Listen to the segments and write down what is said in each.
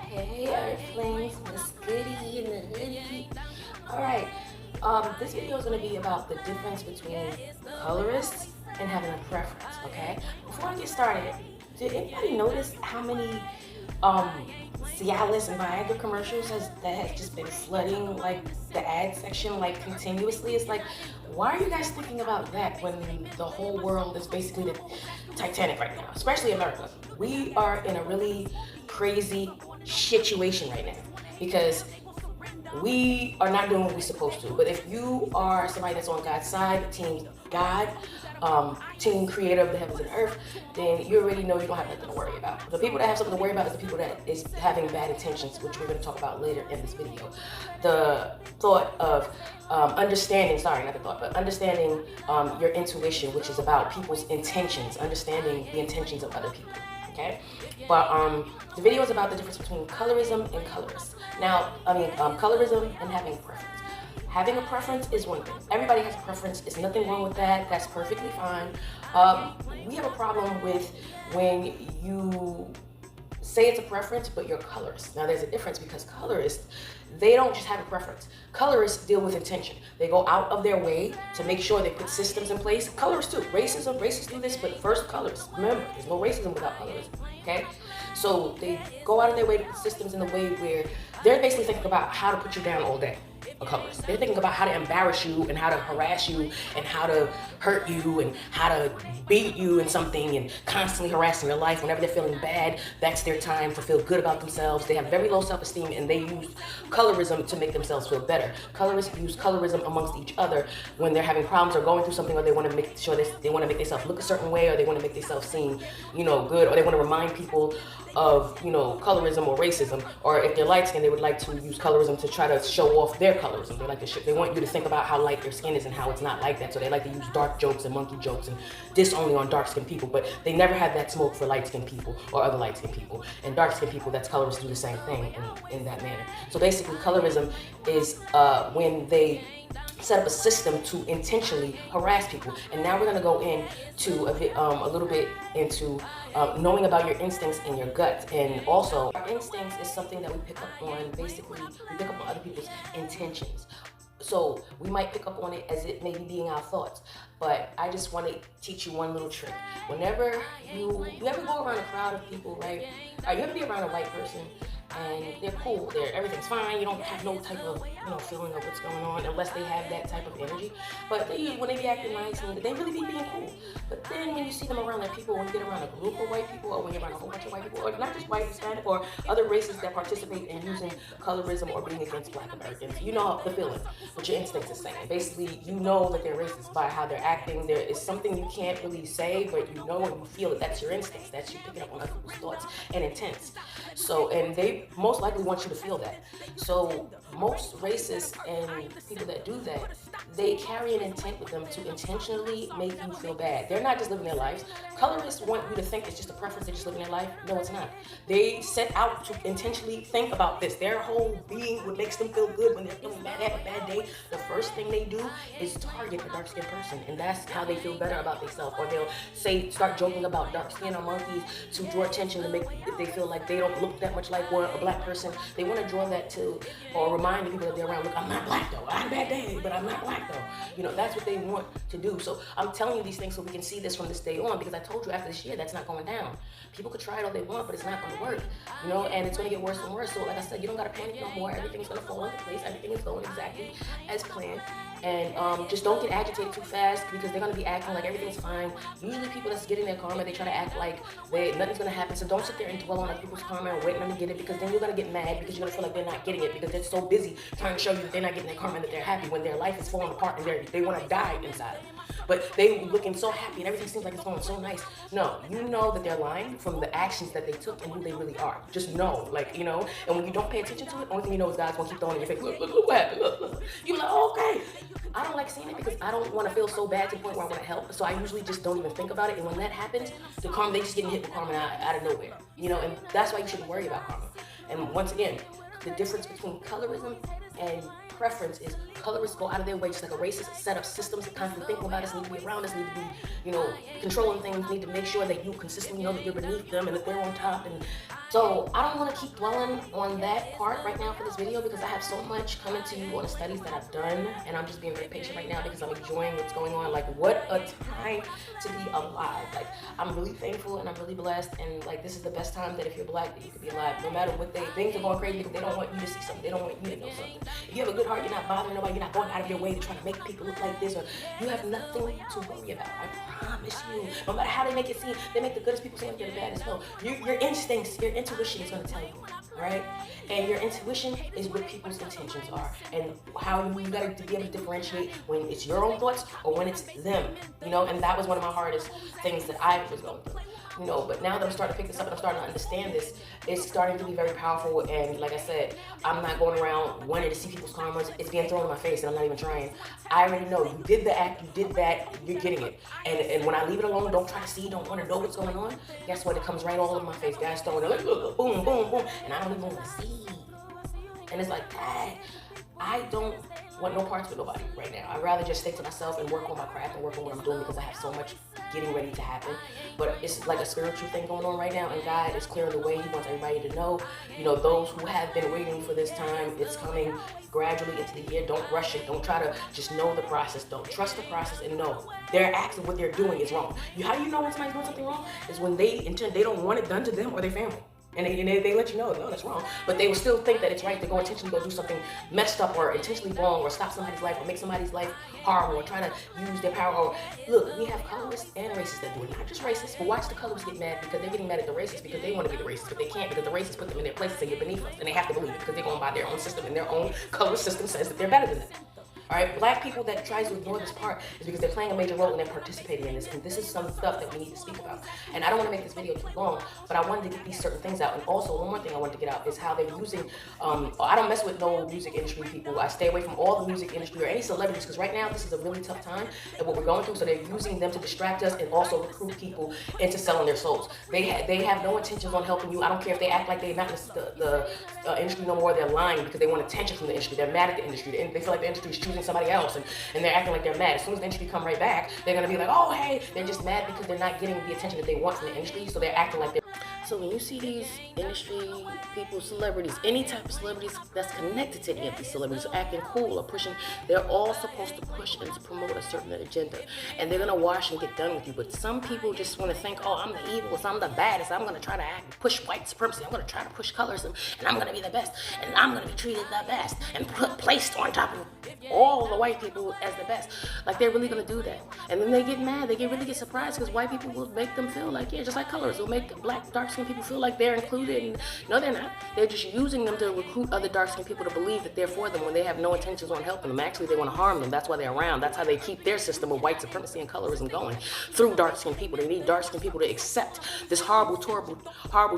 Hey, Earthlings, Miss Goody in the hoodie. Alright, this video is going to be about the difference between colorists and having a preference, okay? Before I get started, did anybody notice how many um, Cialis and Viagra commercials that has just been flooding like the ad section like continuously? It's like, why are you guys thinking about that when the whole world is basically the Titanic right now, especially America? We are in a really crazy situation right now because we are not doing what we're supposed to. But if you are somebody that's on God's side, Team God, Team Creator of the heavens and earth, then you already know you don't have nothing to worry about. The people that have something to worry about is the people that is having bad intentions, which we're going to talk about later in this video. The thought of understanding, sorry, not the thought, but understanding your intuition, which is about people's intentions, understanding the intentions of other people. Okay, but the video is about the difference between colorism and colorists. Now, colorism and having a preference. Having a preference is one thing. Everybody has a preference. There's nothing wrong with that. That's perfectly fine. We have a problem with when you say it's a preference, but you're colorist. Now, there's a difference because colorists, they don't just have a preference. Colorists deal with intention. They go out of their way to make sure they put systems in place. Colorists too. Racists do this, but first colorists. Remember, there's no racism without colorism, okay? So they go out of their way to put systems in the way where they're basically thinking about how to put you down all day. A colorist. They're thinking about how to embarrass you and how to harass you and how to hurt you and how to beat you in something and constantly harassing your life. Whenever they're feeling bad, that's their time to feel good about themselves. They have very low self-esteem and they use colorism to make themselves feel better. Colorists use colorism amongst each other when they're having problems or going through something, or they want to make sure they want to make themselves look a certain way, or they want to make themselves seem, good, or they want to remind people of, colorism or racism. Or if they're light skinned, they would like to use colorism to try to show off their colorism. They want you to think about how light their skin is and how it's not like that. So they like to use dark jokes and monkey jokes and diss only on dark skinned people, but they never have that smoke for light skinned people or other light skinned people. And dark skinned people, that's colorists, do the same thing in that manner. So basically colorism is when they set up a system to intentionally harass people. And now we're going to go into a little bit into knowing about your instincts and your gut. And also, our instincts is something that we pick up on. Basically, we pick up on other people's intentions. So we might pick up on it as it maybe being our thoughts. But I just want to teach you one little trick. Whenever you ever go around a crowd of people, right? You ever be around a white person and they're cool, everything's fine, you don't have no type of feeling of what's going on unless they have that type of energy. But when they be acting nice and they really be being cool. But then when you see them around like people, when you get around a group of white people, or when you're around a whole bunch of white people, or not just white, Hispanic, or other races that participate in using colorism or being against Black Americans, you know the feeling, but your instincts is saying. Basically, you know that they're racist by how they're acting. There is something you can't really say, but you know and you feel it. That's your instincts. That's you picking up on other people's thoughts and intents. So, and they most likely want you to feel that. So most racists and people that do that, they carry an intent with them to intentionally make you feel bad. They're not just living their lives. Colorists want you to think it's just a preference, they're just living their life. No, it's not. They set out to intentionally think about this. Their whole being, what makes them feel good when they're feeling bad, have a bad day, the first thing they do is target a dark-skinned person, and that's how they feel better about themselves. Or they'll start joking about dark skin or monkeys to draw attention, to make they feel like they don't look that much like a Black person. They want to draw that to, or remind the people that they're around, look, I'm not Black though. I had a bad day, but I'm not Black though. That's what they want to do. So I'm telling you these things so we can see this from this day on, because I told you after this year that's not going down. People could try it all they want, but it's not going to work, and it's going to get worse and worse. So like I said, you don't got to panic no more. Everything's going to fall into place. Everything is going exactly as planned. And just don't get agitated too fast, because they're going to be acting like everything's fine. Usually people that's getting their karma, they try to act like nothing's going to happen. So don't sit there and dwell on other people's karma and wait for them to get it, because then you're going to get mad, because you're going to feel like they're not getting it, because they're so busy trying to show you that they're not getting their karma and that they're happy, when their life is falling apart and they want to die inside. But they looking so happy and everything seems like it's going so nice. No, you know that they're lying from the actions that they took and who they really are. Just know, and when you don't pay attention to it, only thing you know is God's going to keep throwing in your face. Look what happened. Look. You're like, oh, okay. I don't like seeing it because I don't want to feel so bad to the point where I want to help. So I usually just don't even think about it. And when that happens, the karma, they just getting hit with karma out of nowhere. And that's why you shouldn't worry about karma. And once again, the difference between colorism and preference is colorists go out of their way, just like a racist, set up systems that constantly thinking about us, need to be around us, need to be, controlling things, need to make sure that you consistently know that you're beneath them and that they're on top, and So I don't want to keep dwelling on that part right now for this video because I have so much coming to you on the studies that I've done, and I'm just being very patient right now because I'm enjoying what's going on. Like, what a time to be alive. Like, I'm really thankful and I'm really blessed, and like, this is the best time that if you're black that you could be alive. No matter what things are going crazy because they don't want you to see something. They don't want you to know something. If you have a good heart, you're not bothering nobody. You're not going out of your way to try to make people look like this, or you have nothing to worry about. I promise you. No matter how they make it seem, they make the goodest people seem like they're the baddest. No, your instincts, your intuition is going to tell you, all right? And your intuition is what people's intentions are, and how you got to be able to differentiate when it's your own thoughts or when it's them, you know. And that was one of my hardest things that I was going through, you know. But now that I'm starting to pick this up and I'm starting to understand this, it's starting to be very powerful. And like I said, I'm not going around wanting to see people's karmas. It's being thrown in my face and I'm not even trying. I already know you did the act, you did that, you're getting it. And when I leave it alone, don't try to see, don't want to know what's going on, guess what? It comes right all over my face. Guys throwing it like, look, boom, boom, boom, and I don't even want to see. And it's like, Dad, I don't want no parts with nobody right now. I'd rather just stay to myself and work on my craft and work on what I'm doing because I have so much getting ready to happen. But it's like a spiritual thing going on right now, and God is clearing the way. He wants everybody to know, you know, those who have been waiting for this time, it's coming gradually into the year. Don't rush it. Don't try to just know the process. Don't trust the process and know their acts of what they're doing is wrong. How do you know when somebody's doing something wrong? Is when they intend, they don't want it done to them or their family. And they let you know, no, that's wrong. But they will still think that it's right to go intentionally go do something messed up or intentionally wrong or stop somebody's life or make somebody's life horrible or try to use their power. Or, look, we have colorists and racists that do it. Not just racists, but watch the colorists get mad because they're getting mad at the racists because they want to be the racists, but they can't because the racists put them in their places and get beneath us. And they have to believe it because they're going by their own system, and their own color system says that they're better than them. All right, black people that tries to ignore this part is because they're playing a major role and they're participating in this. And this is some stuff that we need to speak about. And I don't want to make this video too long, but I wanted to get these certain things out. And also, one more thing I wanted to get out is how they're using, I don't mess with no music industry people. I stay away from all the music industry or any celebrities because right now this is a really tough time and what we're going through. So they're using them to distract us and also recruit people into selling their souls. They have no intentions on helping you. I don't care if they act like they're not in the industry no more. They're lying because they want attention from the industry. They're mad at the industry. They feel like the industry is choosing somebody else, and they're acting like they're mad. As soon as the industry come right back, they're gonna be like, oh hey, they're just mad because they're not getting the attention that they want from the industry, so they're acting like they're. So when you see these industry people, celebrities, any type of celebrities that's connected to any of these celebrities acting cool or pushing, they're all supposed to push and to promote a certain agenda, and they're gonna wash and get done with you. But some people just want to think, oh, I'm the evilest, I'm the baddest, I'm gonna try to push white supremacy, I'm gonna try to push colorism, and I'm gonna be the best, and I'm gonna be treated the best and placed on top of all the white people as the best. Like, they're really gonna do that, and then they get mad, they really get surprised because white people will make them feel like, yeah, just like colors, will make black dark-skinned people feel like they're included. And no, they're not. They're just using them to recruit other dark-skinned people to believe that they're for them when they have no intentions on helping them. Actually, they want to harm them. That's why they're around. That's how they keep their system of white supremacy and colorism going, through dark-skinned people. They need dark-skinned people to accept this horrible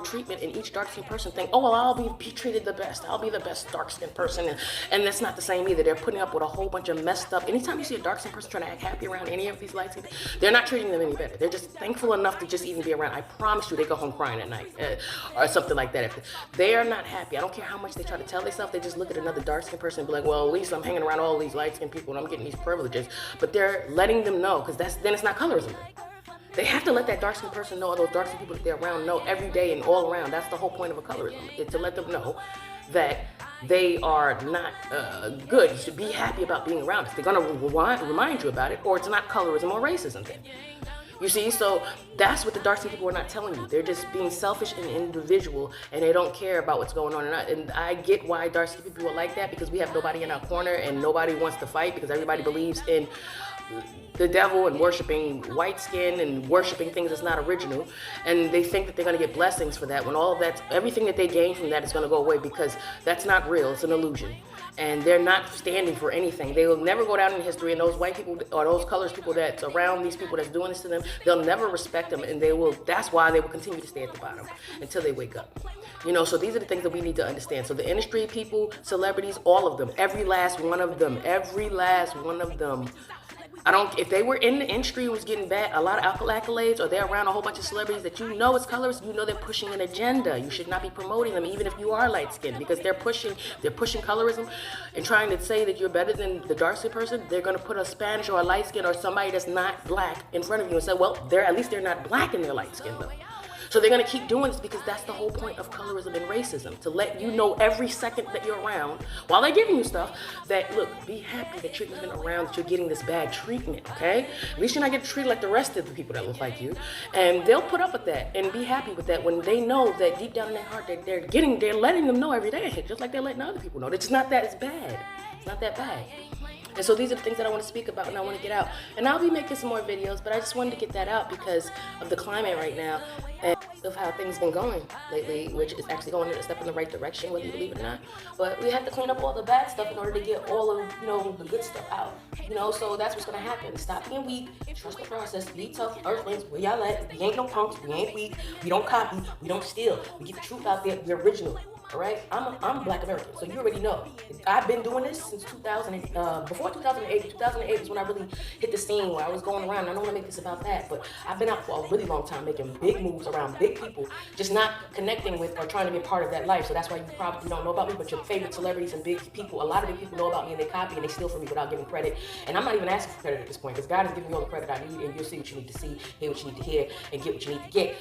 treatment, and each dark-skinned person think, oh, well, I'll be treated the best. I'll be the best dark-skinned person. And that's not the same either. They're putting up with a whole bunch of messed up. Anytime you see a dark-skinned person trying to act happy around any of these light-skinned, they're not treating them any better. They're just thankful enough to just even be around. I promise you, they go home crying at night, or something like that. If they are not happy, I don't care how much they try to tell themselves, they just look at another dark-skinned person and be like, well, at least I'm hanging around all these light-skinned people and I'm getting these privileges. But they're letting them know, because then it's not colorism. They have to let that dark-skinned person know, or those dark-skinned people that they're around know every day and all around. That's the whole point of a colorism, is to let them know that they are not good. You should be happy about being around us. They're going to remind you about it, or it's not colorism or racism then. You see, so that's what the dark-skinned people are not telling you. They're just being selfish and individual, and they don't care about what's going on. And I get why dark-skinned people are like that, because we have nobody in our corner and nobody wants to fight, because everybody believes in the devil and worshiping white skin and worshiping things that's not original, and they think that they're going to get blessings for that, when all of that, everything that they gain from that is going to go away, because that's not real. It's an illusion, and they're not standing for anything. They will never go down in history, and those white people or those colors people that's around these people that's doing this to them, they'll never respect them, and that's why they will continue to stay at the bottom until they wake up. You know, so these are the things that we need to understand. So the industry people, celebrities, all of them, every last one of them, if they were in the industry and was getting a lot of accolades, or they're around a whole bunch of celebrities that you know is colors, you know they're pushing an agenda. You should not be promoting them, even if you are light-skinned, because they're pushing colorism and trying to say that you're better than the dark-skinned person. They're going to put a Spanish or a light-skinned or somebody that's not black in front of you and say, well, at least they're not black and they're light-skinned though. So they're gonna keep doing this because that's the whole point of colorism and racism, to let you know every second that you're around, while they're giving you stuff, that look, be happy that you're even around, that you're getting this bad treatment, okay? At least you're not getting treated like the rest of the people that look like you. And they'll put up with that and be happy with that when they know that deep down in their heart that they're letting them know every day, just like they're letting other people know. It's not that it's bad. It's not that bad. And so these are the things that I want to speak about and I want to get out. And I'll be making some more videos, but I just wanted to get that out because of the climate right now and of how things been going lately, which is actually going a step in the right direction, whether you believe it or not. But we have to clean up all the bad stuff in order to get all of, the good stuff out. So that's what's going to happen. Stop being weak, trust the process, be tough, earthlings, where y'all at? We ain't no punks, we ain't weak, we don't copy, we don't steal. We get the truth out there, we're original. All right, I'm Black American, so you already know. I've been doing this since 2000. Before 2008. 2008 was when I really hit the scene where I was going around. I don't want to make this about that, but I've been out for a really long time, making big moves around big people, just not connecting with or trying to be a part of that life. So that's why you probably don't know about me. But your favorite celebrities and big people, a lot of big people know about me and they copy and they steal from me without giving credit. And I'm not even asking for credit at this point because God is giving me all the credit I need, and you'll see what you need to see, hear what you need to hear, and get what you need to get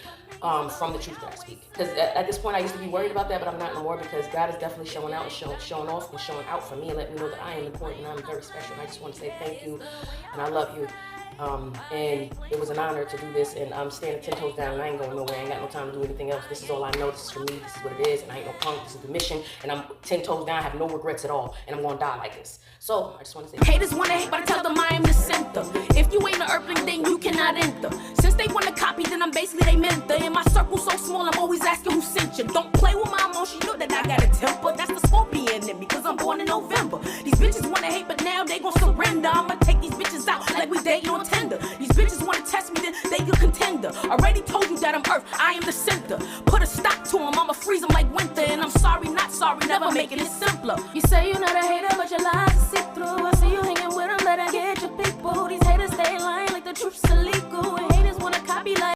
from the truth that I speak. Because at this point, I used to be worried about that, but I'm not anymore because God is definitely showing out and showing off and showing out for me and letting me know that I am important and I'm very special. And I just want to say thank you and I love you. And it was an honor to do this, and I'm standing 10 toes down and I ain't going nowhere. I ain't got no time to do anything else. This is all I know. This is for me. This is what it is, and I ain't no punk. This is the mission, and I'm 10 toes down. I have no regrets at all, and I'm gonna die like this. So I just want to say, haters wanna hate, but I tell them I am the center. If you ain't an earthling, then you cannot enter. Since they wanna copy, then I'm basically they mentor. And my circle so small, I'm always asking who sent you. Don't play with my emotions, you know that I got a temper. That's the Scorpion in me, cause I'm born in November. These bitches wanna hate, but now they gon' surrender. I'ma take these bitches out like we dating on Tinder. These bitches wanna test me, then they a contender. Already told you that I'm Earth, I am the center. Put a stop to them, I'ma freeze them like winter. And I'm sorry, not sorry, never making it simpler. You say you're not a hater, but your lies see through us.